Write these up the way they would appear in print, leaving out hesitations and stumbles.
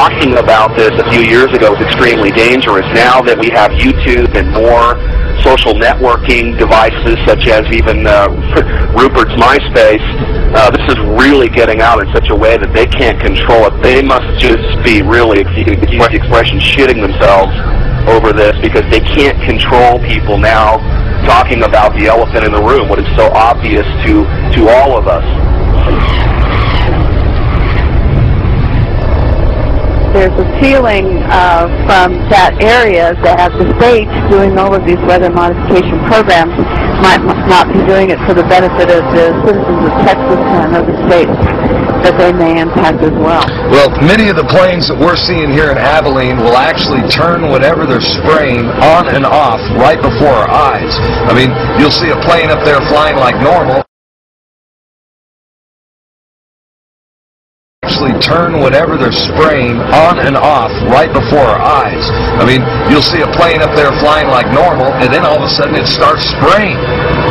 talking about this a few years ago was extremely dangerous. Now that we have YouTube and more social networking devices, such as even Rupert's MySpace, this is really getting out in such a way that they can't control it. They must just be really, if you could use the expression, shitting themselves over this, because they can't control people now talking about the elephant in the room, what is so obvious to all of us. There's a feeling from that area that the states doing all of these weather modification programs might not be doing it for the benefit of the citizens of Texas and other states that they may impact as well. Well, many of the planes that we're seeing here in Abilene will actually turn whatever they're spraying on and off right before our eyes. I mean, you'll see a plane up there flying like normal. Turn whatever they're spraying on and off right before our eyes. I mean, you'll see a plane up there flying like normal, and then all of a sudden it starts spraying.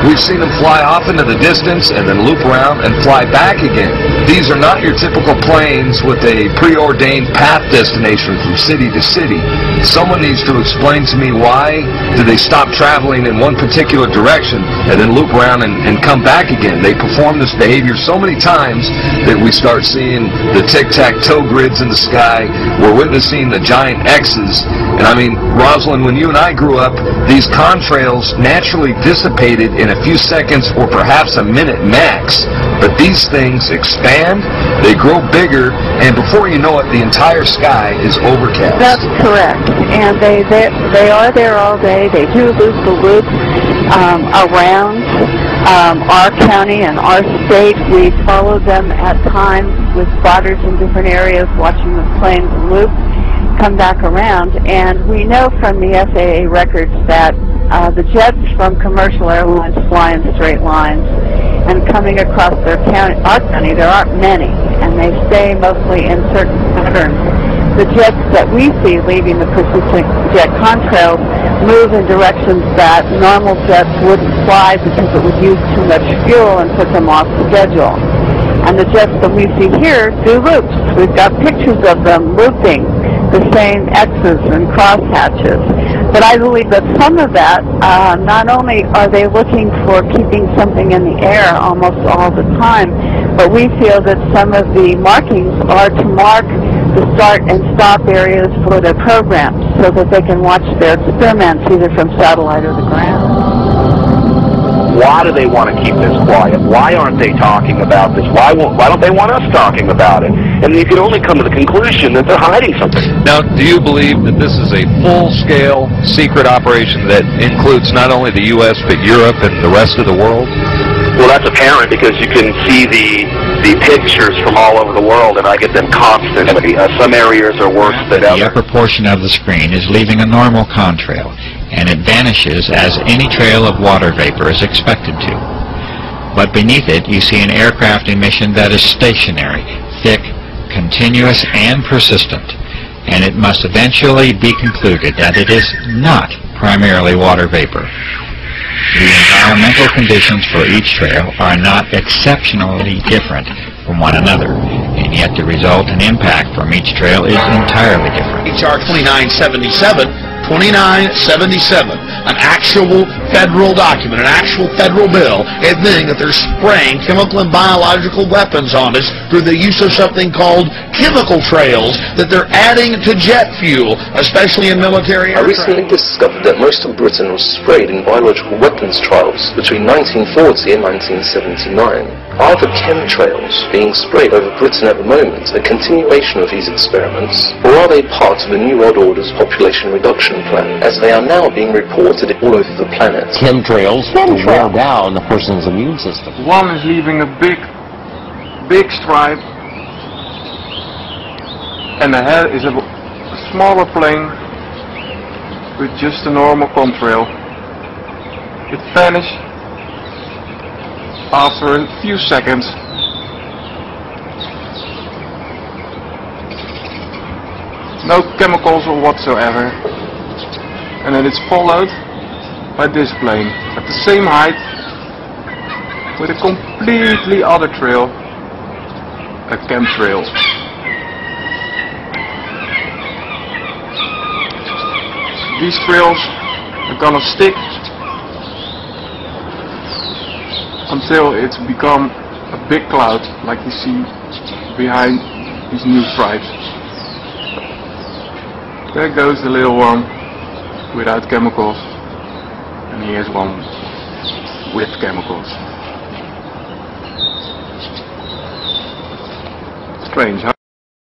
We've seen them fly off into the distance and then loop around and fly back again. These are not your typical planes with a preordained path destination from city to city. Someone needs to explain to me, why do they stop traveling in one particular direction and then loop around and come back again? They perform this behavior so many times that we start seeing the tic-tac-toe grids in the sky. We're witnessing the giant X's. And I mean, Rosalind, when you and I grew up, these contrails naturally dissipated in a few seconds or perhaps a minute max. But these things expand, they grow bigger, and before you know it, the entire sky is overcast. That's correct. And they are there all day. They do loop the loop around our county and our state. We follow them at times with spotters in different areas, watching the planes loop, come back around. And we know from the FAA records that the jets from commercial airlines fly in straight lines, and coming across our county, there aren't many, and they stay mostly in certain patterns. The jets that we see leaving the persistent jet contrails move in directions that normal jets wouldn't fly because it would use too much fuel and put them off schedule. And the jets that we see here do loops. We've got pictures of them looping the same X's and crosshatches. But I believe that some of that, not only are they looking for keeping something in the air almost all the time, but we feel that some of the markings are to mark the start and stop areas for their programs so that they can watch their experiments either from satellite or the ground. Why do they want to keep this quiet? Why aren't they talking about this? Why don't they want us talking about it? And you can only come to the conclusion that they're hiding something. Now, do you believe that this is a full-scale secret operation that includes not only the U.S. but Europe and the rest of the world? Well, that's apparent because you can see the pictures from all over the world, and I get them constantly. Some areas are worse than others. The upper portion of the screen is leaving a normal contrail, and it vanishes as any trail of water vapor is expected to. But beneath it, you see an aircraft emission that is stationary, thick, continuous, and persistent, and it must eventually be concluded that it is not primarily water vapor. The environmental conditions for each trail are not exceptionally different from one another, and yet the result and impact from each trail is entirely different. HR 2977, an actual federal document, an actual federal bill, admitting that they're spraying chemical and biological weapons on us through the use of something called chemical trails that they're adding to jet fuel, especially in military aircraft. I recently discovered that most of Britain was sprayed in biological weapons trials between 1940 and 1979. Are the chemtrails being sprayed over Britain at the moment a continuation of these experiments, or are they part of the New World Order's population reduction plan, as they are now being reported all over the planet? Chemtrails to wear down a person's immune system. One is leaving a big stripe, and ahead is a smaller plane with just a normal contrail. It vanished after a few seconds. No chemicals or whatsoever. And then it's followed by this plane at the same height with a completely other trail, a chemtrail. these trails are gonna stick until it's become a big cloud like you see behind these new stripes. There goes the little one without chemicals, and here's one with chemicals. Strange, huh?